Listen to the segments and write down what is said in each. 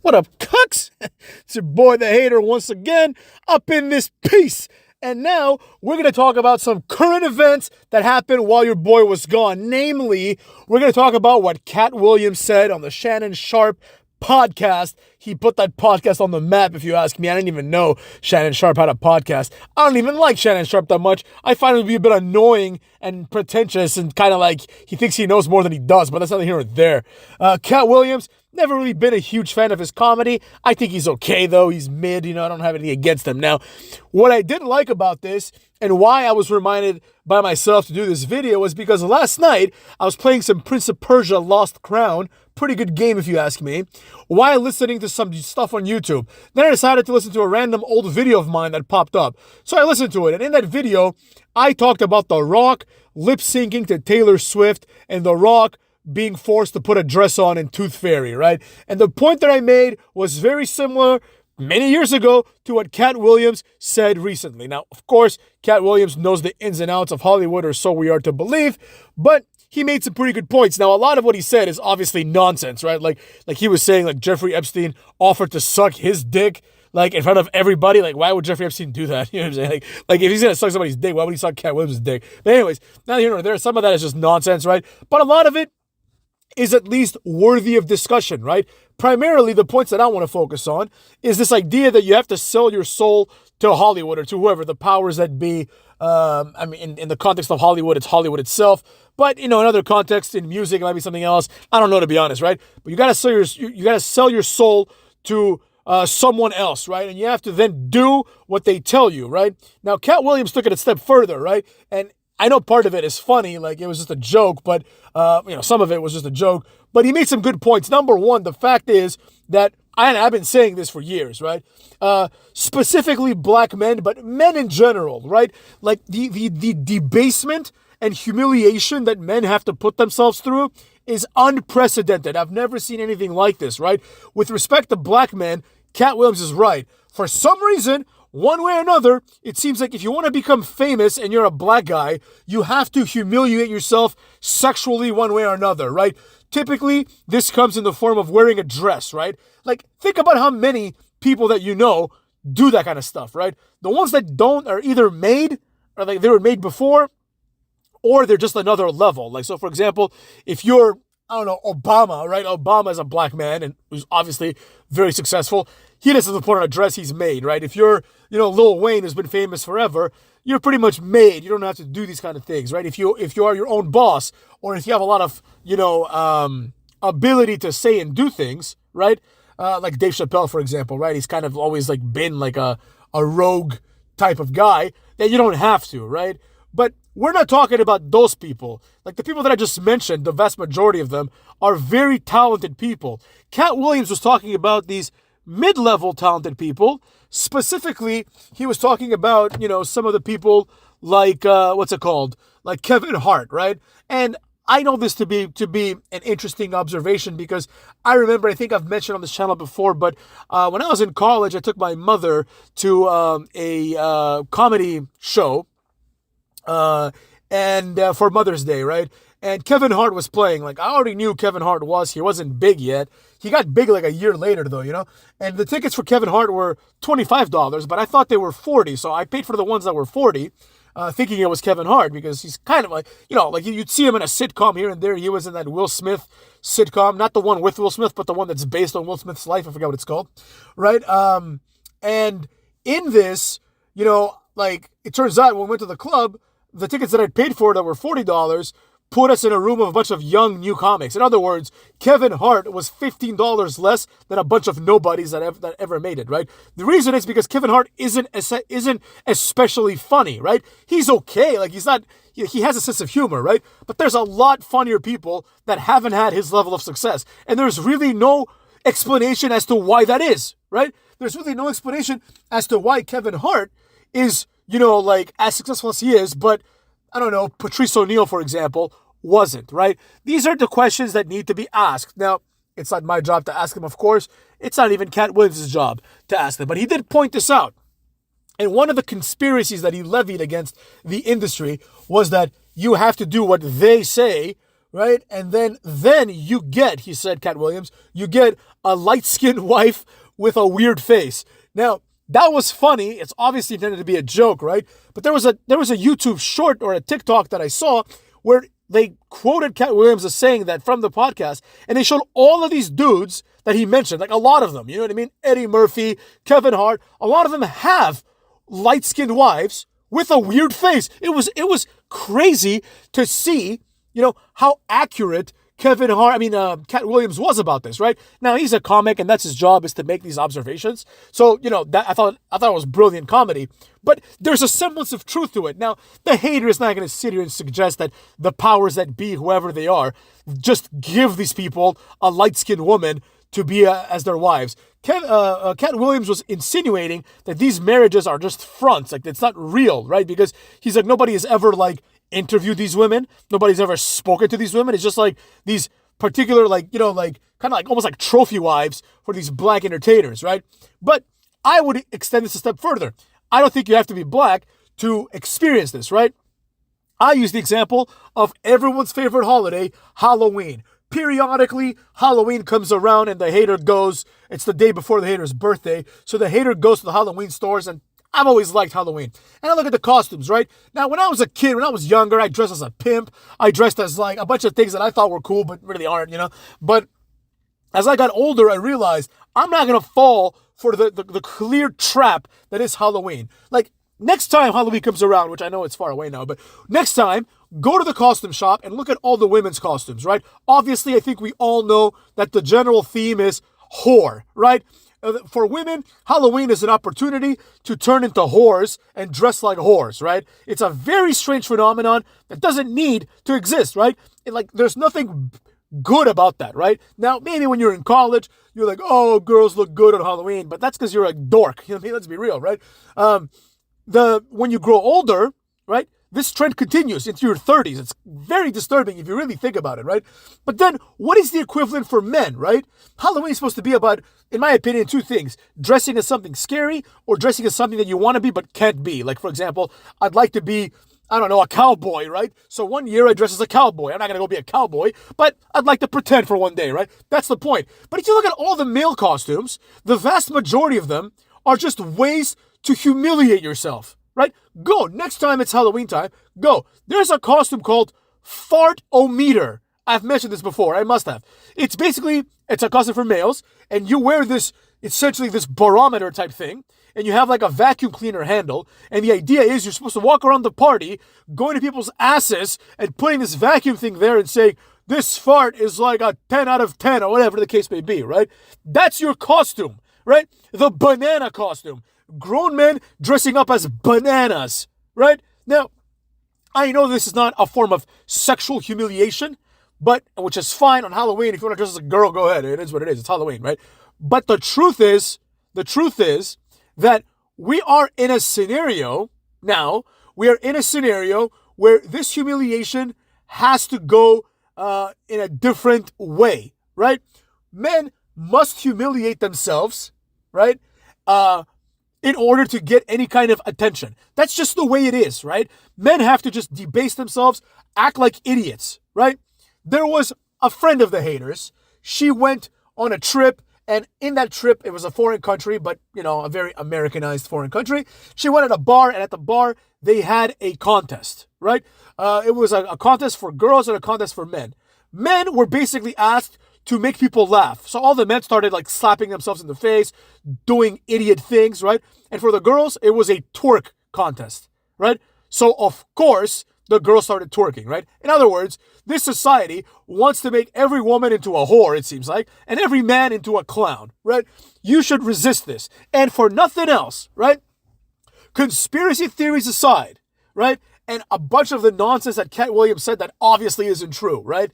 What up, cucks? It's your boy the hater once again, up in this piece. And now we're going to talk about some current events that happened while your boy was gone. Namely, we're going to talk about what Katt Williams said on the Shannon Sharpe podcast. He put that podcast on the map, if you ask me. I didn't even know Shannon Sharpe had a podcast. I don't even like Shannon Sharpe that much. I find him to be a bit annoying and pretentious and kind of like he thinks he knows more than he does, but that's neither here or there. Katt Williams, never really been a huge fan of his comedy. I think he's okay, though. He's mid, I don't have anything against him. Now, what I did like about this and why I was reminded by myself to do this video was because last night I was playing some Prince of Persia Lost Crown. Pretty good game, if you ask me, while listening to some stuff on YouTube. Then I decided to listen to a random old video of mine that popped up. So I listened to it, and in that video, I talked about The Rock lip-syncing to Taylor Swift and The Rock being forced to put a dress on in Tooth Fairy, right? And the point that I made was very similar many years ago to what Katt Williams said recently. Now, of course, Katt Williams knows the ins and outs of Hollywood, or so we are to believe, but he made some pretty good points. Now, a lot of what he said is obviously nonsense, right? Like he was saying, like, Jeffrey Epstein offered to suck his dick, like, in front of everybody. Like, why would Jeffrey Epstein do that? You know what I'm saying? Like if he's going to suck somebody's dick, why would he suck Katt Williams' dick? But anyways, now here nor there, some of that is just nonsense, right? But a lot of it is at least worthy of discussion, right? Primarily, the points that I want to focus on is this idea that you have to sell your soul to Hollywood or to whoever, the powers that be. I mean, in the context of Hollywood, it's Hollywood itself. But, in other contexts, in music, it might be something else. I don't know, to be honest, right? But you got to sell your soul to someone else, right? And you have to then do what they tell you, right? Now, Katt Williams took it a step further, right? And I know part of it is funny, like it was just a joke, but, some of it was just a joke. But he made some good points. Number one, the fact is that I've been saying this for years, right? Specifically black men, but men in general, right? Like the debasement and humiliation that men have to put themselves through is unprecedented. I've never seen anything like this, right? With respect to black men, Katt Williams is right. For some reason, one way or another, it seems like if you want to become famous and you're a black guy, you have to humiliate yourself sexually one way or another, right? Typically, this comes in the form of wearing a dress, right? Like, think about how many people that you know do that kind of stuff, right? The ones that don't are either made, or like they were made before, or they're just another level. Like, so for example, if you're, I don't know, Obama, right? Obama is a black man and who's obviously very successful. He doesn't put on a dress, he's made, right? If you're, Lil Wayne, who's been famous forever, you're pretty much made. You don't have to do these kind of things, right? If you are your own boss, or if you have a lot of, ability to say and do things, right? Like Dave Chappelle, for example, right? He's kind of always like been like a rogue type of guy that you don't have to, right? But we're not talking about those people. Like the people that I just mentioned, the vast majority of them are very talented people. Katt Williams was talking about these mid-level talented people. Specifically, he was talking about, some of the people like, like Kevin Hart, right? And I know this to be an interesting observation because I remember, I think I've mentioned on this channel before, but when I was in college, I took my mother to a comedy show and for Mother's Day, right? And Kevin Hart was playing. Like, I already knew Kevin Hart was. He wasn't big yet. He got big like a year later, though, And the tickets for Kevin Hart were $25, but I thought they were $40. So I paid for the ones that were $40, thinking it was Kevin Hart because he's kind of like, like you'd see him in a sitcom here and there. He was in that Will Smith sitcom, not the one with Will Smith, but the one that's based on Will Smith's life. I forget what it's called, right? And in this, it turns out when we went to the club, the tickets that I paid for that were $40 put us in a room of a bunch of young new comics. In other words, Kevin Hart was $15 less than a bunch of nobodies that ever made it, right? The reason is because Kevin Hart isn't especially funny, right? He's okay. Like, he's not, he has a sense of humor, right? But there's a lot funnier people that haven't had his level of success. And there's really no explanation as to why that is, right? There's really no explanation as to why Kevin Hart is, like as successful as he is, but I don't know, Patrice O'Neal, for example, wasn't, right? These are the questions that need to be asked. Now, it's not my job to ask them, of course. It's not even Katt Williams' job to ask them. But he did point this out. And one of the conspiracies that he levied against the industry was that you have to do what they say right? And then you get, he said, Katt Williams, you get a light-skinned wife with a weird face. Now, that was funny. It's obviously intended to be a joke, right? But there was a YouTube short or a TikTok that I saw where they quoted Katt Williams as saying that from the podcast, and they showed all of these dudes that he mentioned, like a lot of them, you know what I mean? Eddie Murphy, Kevin Hart, a lot of them have light-skinned wives with a weird face. It was crazy to see, how accurate Katt Williams was about this, right? Now, he's a comic, and that's his job, is to make these observations. So, that I thought it was brilliant comedy, but there's a semblance of truth to it. Now, the hater is not going to sit here and suggest that the powers that be, whoever they are, just give these people a light-skinned woman to be as their wives. Katt Williams was insinuating that these marriages are just fronts, like it's not real, right? Because he's like, nobody has ever interviewed these women. Nobody's ever spoken to these women. It's just like these particular, almost like trophy wives for these black entertainers, right? But I would extend this a step further. I don't think you have to be black to experience this, right? I use the example of everyone's favorite holiday, Halloween. Periodically, Halloween comes around and the hater goes, it's the day before the hater's birthday, so the hater goes to the Halloween stores, and I've always liked Halloween. And I look at the costumes, right? Now, when I was a kid, when I was younger, I dressed as a pimp. I dressed as a bunch of things that I thought were cool, but really aren't, But as I got older, I realized I'm not going to fall for the clear trap that is Halloween. Next time Halloween comes around, which I know it's far away now, but next time, go to the costume shop and look at all the women's costumes, right? Obviously, I think we all know that the general theme is whore, right? For women, Halloween is an opportunity to turn into whores and dress like whores, right? It's a very strange phenomenon that doesn't need to exist, right? There's nothing good about that, right? Now, maybe when you're in college, you're like, oh, girls look good on Halloween, but that's because you're a dork. Let's be real, right? When you grow older, right, this trend continues into your 30s. It's very disturbing if you really think about it, right? But then, what is the equivalent for men, right? Halloween is supposed to be about, in my opinion, two things. Dressing as something scary or dressing as something that you want to be but can't be. Like, for example, I'd like to be, a cowboy, right? So one year I dress as a cowboy. I'm not going to go be a cowboy, but I'd like to pretend for one day, right? That's the point. But if you look at all the male costumes, the vast majority of them are just ways to humiliate yourself, right? Go. Next time it's Halloween time, go. There's a costume called Fart-O-Meter. I've mentioned this before. I must have. It's a costume for males, and you wear essentially this barometer type thing, and you have a vacuum cleaner handle, and the idea is you're supposed to walk around the party, going to people's asses, and putting this vacuum thing there and saying, this fart is like a 10 out of 10, or whatever the case may be, right? That's your costume, right? The banana costume. Grown men dressing up as bananas, right? Now, I know this is not a form of sexual humiliation, which is fine on Halloween. If you want to dress as a girl, go ahead. It is what it is. It's Halloween, right? But the truth is that we are in a scenario now, where this humiliation has to go in a different way, right? Men must humiliate themselves, right? In order to get any kind of attention. That's just the way it is, right? Men have to just debase themselves, act like idiots, right? There was a friend of the haters. She went on a trip, and in that trip, it was a foreign country, but, a very Americanized foreign country. She went at a bar, and at the bar, they had a contest, right? It was a contest for girls and a contest for men. Men were basically asked to make people laugh. So all the men started slapping themselves in the face, doing idiot things, right? And for the girls, it was a twerk contest, right? So of course, the girls started twerking, right? In other words, this society wants to make every woman into a whore, it seems like, and every man into a clown, right? You should resist this. And for nothing else, right? Conspiracy theories aside, right? And a bunch of the nonsense that Katt Williams said that obviously isn't true, right?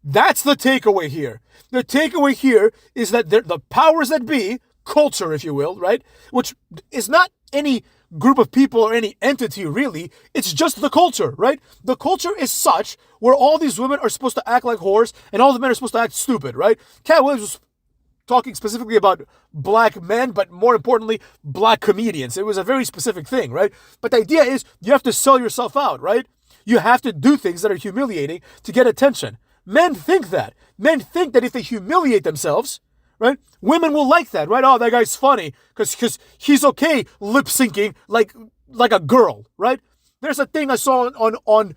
That's the takeaway here. The takeaway here is that the powers that be, culture, if you will, right? Which is not any group of people or any entity, really. It's just the culture, right? The culture is such where all these women are supposed to act like whores and all the men are supposed to act stupid, right? Katt Williams was talking specifically about black men, but more importantly, black comedians. It was a very specific thing, right? But the idea is you have to sell yourself out, right? You have to do things that are humiliating to get attention. Men think that. Men think that if they humiliate themselves, right, women will like that, right? Oh, that guy's funny because he's okay lip syncing like a girl, right? There's a thing I saw on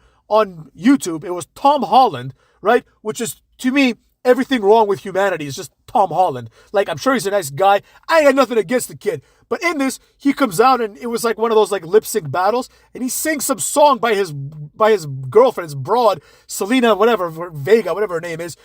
YouTube. It was Tom Holland, right? Which is, to me, everything wrong with humanity is just Tom Holland. Like, I'm sure he's a nice guy. I got nothing against the kid. But in this, he comes out and it was like one of those like lip sync battles, and he sings some song by his girlfriend, his broad, Selena, whatever, Vega, whatever her name is.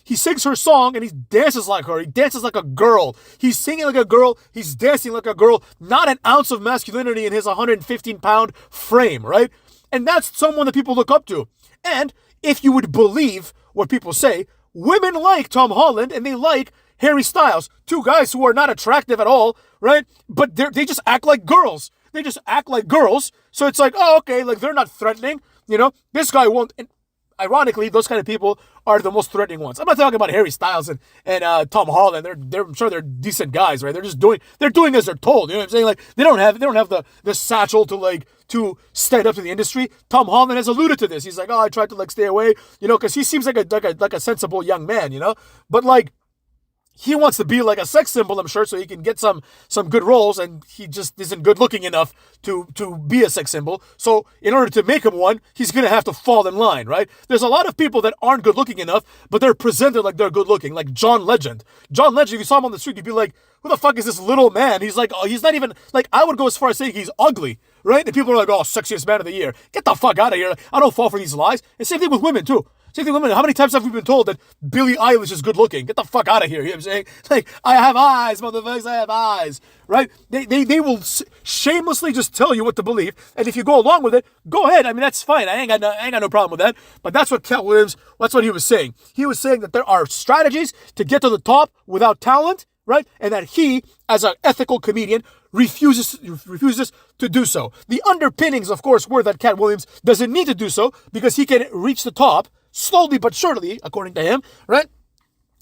He sings her song and he dances like her. He dances like a girl. He's singing like a girl. He's dancing like a girl. Not an ounce of masculinity in his 115-pound frame, right? And that's someone that people look up to. And if you would believe what people say, women like Tom Holland and they like Harry Styles, two guys who are not attractive at all, right? But they just act like girls. They just act like girls. So it's like, oh, okay, like they're not threatening. You know, this guy won't. And ironically, those kind of people are the most threatening ones. I'm not talking about Harry Styles and Tom Holland. I'm sure they're decent guys, right? They're doing as they're told. You know what I'm saying? Like they don't have the satchel to stand up to the industry. Tom Holland has alluded to this. He's like, oh, I tried to like stay away, you know, because he seems like a sensible young man, you know. But like, he wants to be like a sex symbol, I'm sure, so he can get some good roles, and he just isn't good looking enough to be a sex symbol. So in order to make him one, he's gonna have to fall in line, right? There's a lot of people that aren't good looking enough, but they're presented like they're good looking, like John Legend. John Legend, if you saw him on the street, you'd be like, who the fuck is this little man? He's like, oh, he's not even, like, I would go as far as saying he's ugly, right? And people are like, oh, sexiest man of the year. Get the fuck out of here. I don't fall for these lies. And same thing with women, too. Same thing with women. How many times have we been told that Billie Eilish is good looking? Get the fuck out of here. You know what I'm saying? Like, I have eyes, motherfuckers, I have eyes, right? They will shamelessly just tell you what to believe. And if you go along with it, go ahead. I mean, that's fine. I ain't got no problem with that. But that's what Katt Williams, that's what he was saying. He was saying that there are strategies to get to the top without talent, right? And that he, as an ethical comedian, refuses to do so. The underpinnings, of course, were that Katt Williams doesn't need to do so because he can reach the top slowly but surely, according to him, right?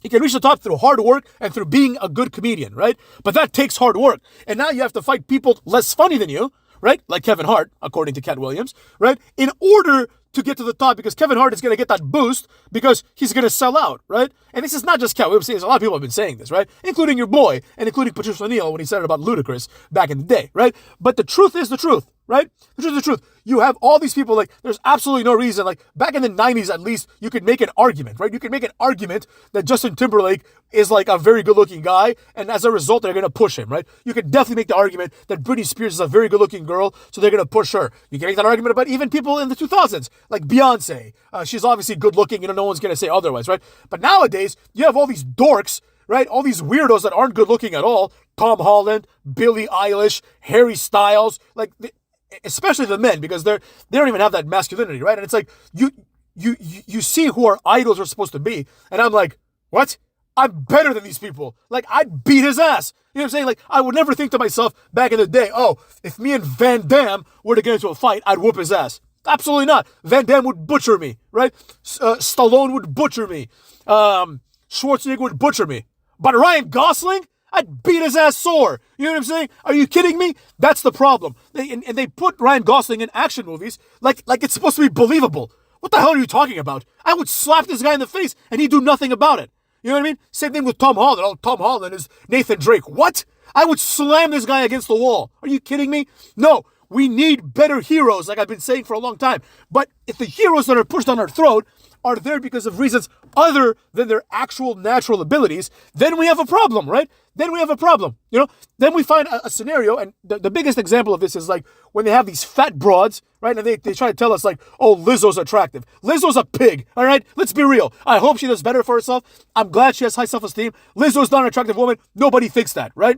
He can reach the top through hard work and through being a good comedian, right? But that takes hard work. And now you have to fight people less funny than you, right? Like Kevin Hart, according to Katt Williams, right? In order to get to the top, because Kevin Hart is going to get that boost because he's going to sell out, right? And this is not just Katt Williams. A lot of people have been saying this, right? Including your boy and including Patricia O'Neal when he said it about Ludacris back in the day, right? But the truth is the truth, right? The truth is the truth. You have all these people, like, there's absolutely no reason, like, back in the 90s at least, you could make an argument, right? You could make an argument that Justin Timberlake is, like, a very good-looking guy, and as a result, they're going to push him, right? You could definitely make the argument that Britney Spears is a very good-looking girl, so they're going to push her. You can make that argument about even people in the 2000s, like Beyonce. She's obviously good-looking, you know, no one's going to say otherwise, right? But nowadays, you have all these dorks, right? All these weirdos that aren't good-looking at all. Tom Holland, Billie Eilish, Harry Styles, like, especially the men, because they don't even have that masculinity, right? And it's like you see who our idols are supposed to be, and I'm like, what? I'm better than these people. Like, I'd beat his ass. You know what I'm saying? Like, I would never think to myself back in the day, oh, if me and Van Damme were to get into a fight, I'd whoop his ass. Absolutely not. Van Damme would butcher me, right? Stallone would butcher me. Schwarzenegger would butcher me. But Ryan Gosling? I'd beat his ass sore. You know what I'm saying? Are you kidding me? That's the problem. They put Ryan Gosling in action movies like it's supposed to be believable. What the hell are you talking about? I would slap this guy in the face and he'd do nothing about it. You know what I mean? Same thing with Tom Holland. Oh, Tom Holland is Nathan Drake. What? I would slam this guy against the wall. Are you kidding me? No. We need better heroes, like I've been saying for a long time. But if the heroes that are pushed on our throat are there because of reasons other than their actual natural abilities, then we have a problem, right? Then we have a problem, you know? Then we find a scenario, and the biggest example of this is like when they have these fat broads, right? And they try to tell us like, oh, Lizzo's attractive. Lizzo's a pig, all right? Let's be real. I hope she does better for herself. I'm glad she has high self-esteem. Lizzo's not an attractive woman. Nobody thinks that, right?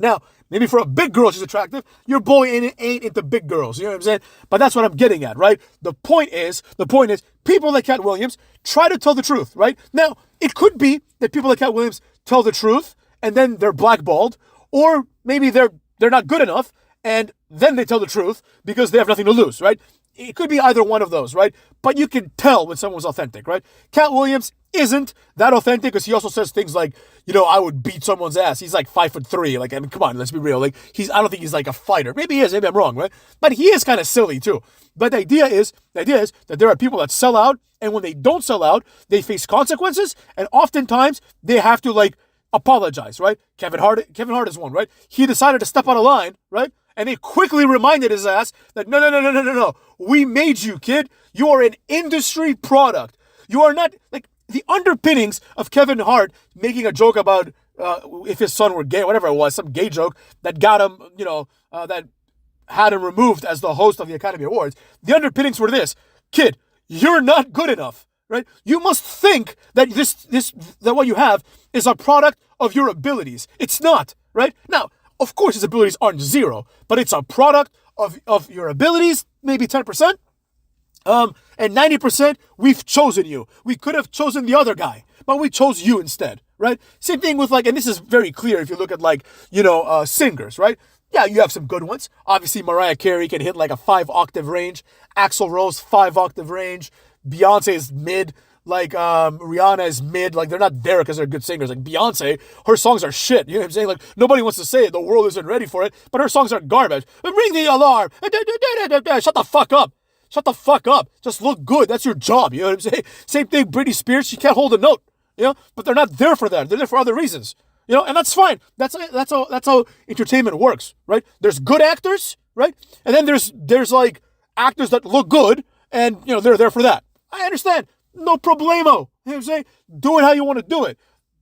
Now, maybe for a big girl she's attractive. Your boy ain't into big girls. You know what I'm saying? But that's what I'm getting at, right? The point is, people like Katt Williams try to tell the truth, right? Now, it could be that people like Katt Williams tell the truth and then they're blackballed, or maybe they're not good enough and then they tell the truth because they have nothing to lose, right? it could be either one of those, right? But you can tell when someone's authentic, right? Katt Williams isn't that authentic because he also says things like, I would beat someone's ass. He's like 5'3". Like, I mean, come on, let's be real. Like, I don't think he's like a fighter. Maybe he is. Maybe I'm wrong, right? But he is kind of silly too. But the idea is that there are people that sell out, and when they don't sell out, they face consequences, and oftentimes they have to like apologize, right? Kevin Hart is one, right? He decided to step out of line, right? And they quickly reminded his ass that no. We made you, kid. You are an industry product. You are not like the underpinnings of Kevin Hart making a joke about if his son were gay, whatever it was, some gay joke that got him, that had him removed as the host of the Academy Awards. The underpinnings were this: kid, you're not good enough, right? You must think that that what you have is a product of your abilities. It's not, right? Now, of course, his abilities aren't zero, but it's a product of your abilities, maybe 10%. And 90%, we've chosen you. We could have chosen the other guy, but we chose you instead, right? Same thing with and this is very clear if you look at singers, right? Yeah, you have some good ones. Obviously, Mariah Carey can hit like a 5-octave range. Axl Rose, 5-octave range. Beyonce is mid. Rihanna is mid. Like, they're not there because they're good singers. Like, Beyonce, her songs are shit. You know what I'm saying? Like, nobody wants to say it. The world isn't ready for it. But her songs are garbage. Ring the alarm. Shut the fuck up. Shut the fuck up. Just look good. That's your job. You know what I'm saying? Same thing, Britney Spears. She can't hold a note. But they're not there for that. They're there for other reasons. And that's fine. That's how entertainment works, right? There's good actors, right? And then there's like actors that look good, and they're there for that. I understand. No problemo. You know what I'm saying? Do it how you want to do it.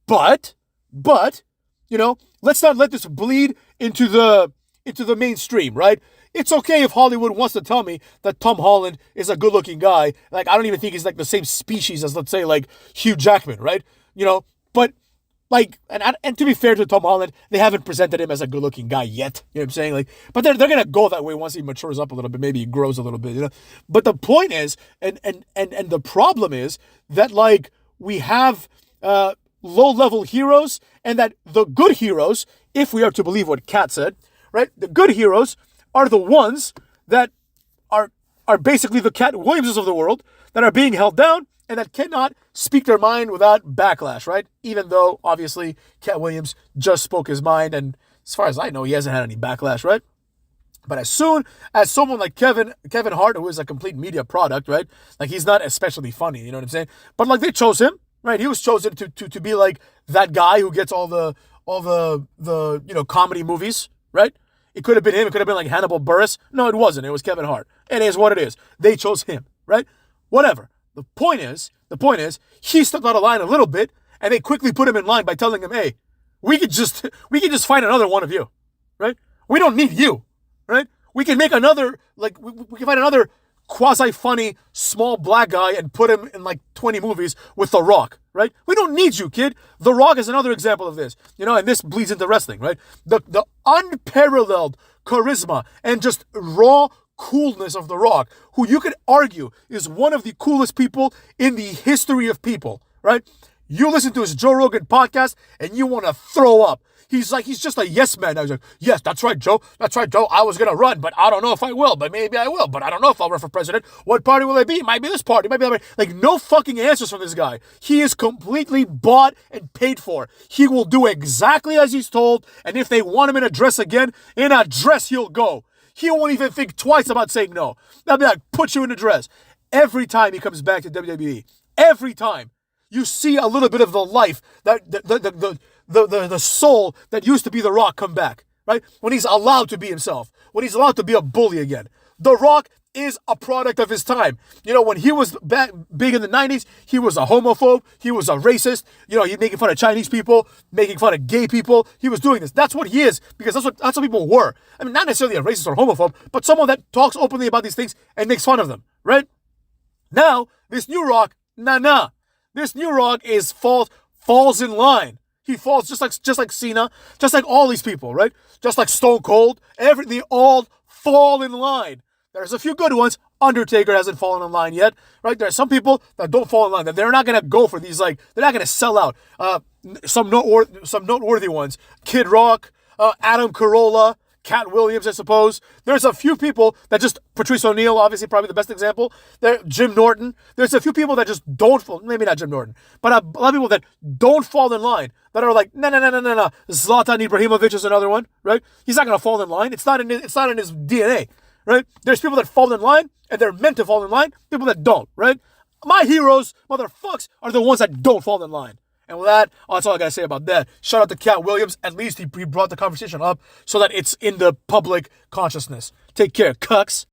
But, let's not let this bleed into the mainstream, right? It's okay if Hollywood wants to tell me that Tom Holland is a good-looking guy. Like, I don't even think he's like the same species as, let's say, like Hugh Jackman, right? But like, and to be fair to Tom Holland, they haven't presented him as a good-looking guy yet. You know what I'm saying? Like, but they're gonna go that way once he matures up a little bit. Maybe he grows a little bit. But the point is, and the problem is that like we have low-level heroes, and that the good heroes, if we are to believe what Katt said, right? The good heroes are the ones that are basically the Katt Williamses of the world that are being held down and that cannot speak their mind without backlash, right? Even though, obviously, Katt Williams just spoke his mind, and as far as I know, he hasn't had any backlash, right? But as soon as someone like Kevin Hart, who is a complete media product, right? Like, he's not especially funny, you know what I'm saying? But like, they chose him, right? He was chosen to be like that guy who gets all the comedy movies, right? It could have been him. It could have been like Hannibal Buress. No, it wasn't. It was Kevin Hart. It is what it is. They chose him, right? Whatever. The point is, he stepped out of line a little bit, and they quickly put him in line by telling him, hey, we could just find another one of you, right? We don't need you, right? We can make another, like, we can find another quasi-funny, small black guy and put him in like 20 movies with The Rock, right? We don't need you, kid. The Rock is another example of this, and this bleeds into wrestling, right? The unparalleled charisma and just raw coolness of The Rock, who you could argue is one of the coolest people in the history of people, right? You listen to his Joe Rogan podcast and you want to throw up. He's just a yes man. I was like, yes, that's right, Joe. That's right, Joe. I was going to run, but I don't know if I will, but maybe I will, but I don't know if I'll run for president. What party will I be? It might be this party. It might be that party. Like, no fucking answers from this guy. He is completely bought and paid for. He will do exactly as he's told, and if they want him in a dress again, in a dress he'll go. He won't even think twice about saying no. They'll be like, put you in a dress. Every time he comes back to WWE, every time, you see a little bit of the life, that the soul that used to be The Rock come back, right? When he's allowed to be himself, when he's allowed to be a bully again. The Rock is a product of his time. When he was back big in the 90s, he was a homophobe, he was a racist, he's making fun of Chinese people, making fun of gay people. He was doing this. That's what he is, because that's what people were. I mean, not necessarily a racist or homophobe, but someone that talks openly about these things and makes fun of them, right? Now, this new Rock, nah. This new Rock falls in line. He falls just like Cena, just like all these people, right? Just like Stone Cold. They all fall in line. There's a few good ones. Undertaker hasn't fallen in line yet, right? There are some people that don't fall in line. That they're not gonna go for these. Like, they're not gonna sell out. Some noteworthy ones: Kid Rock, Adam Carolla, Katt Williams, I suppose. There's a few people that just, Patrice O'Neal, obviously, probably the best example. There, Jim Norton. There's a few people that just don't fall, maybe not Jim Norton, but a lot of people that don't fall in line, that are like, no. Zlatan Ibrahimovic is another one, right? He's not going to fall in line. It's not in his DNA, right? There's people that fall in line, and they're meant to fall in line, people that don't, right? My heroes, motherfucks, are the ones that don't fall in line. And with that, that's all I gotta say about that. Shout out to Katt Williams. At least he brought the conversation up so that it's in the public consciousness. Take care, cucks.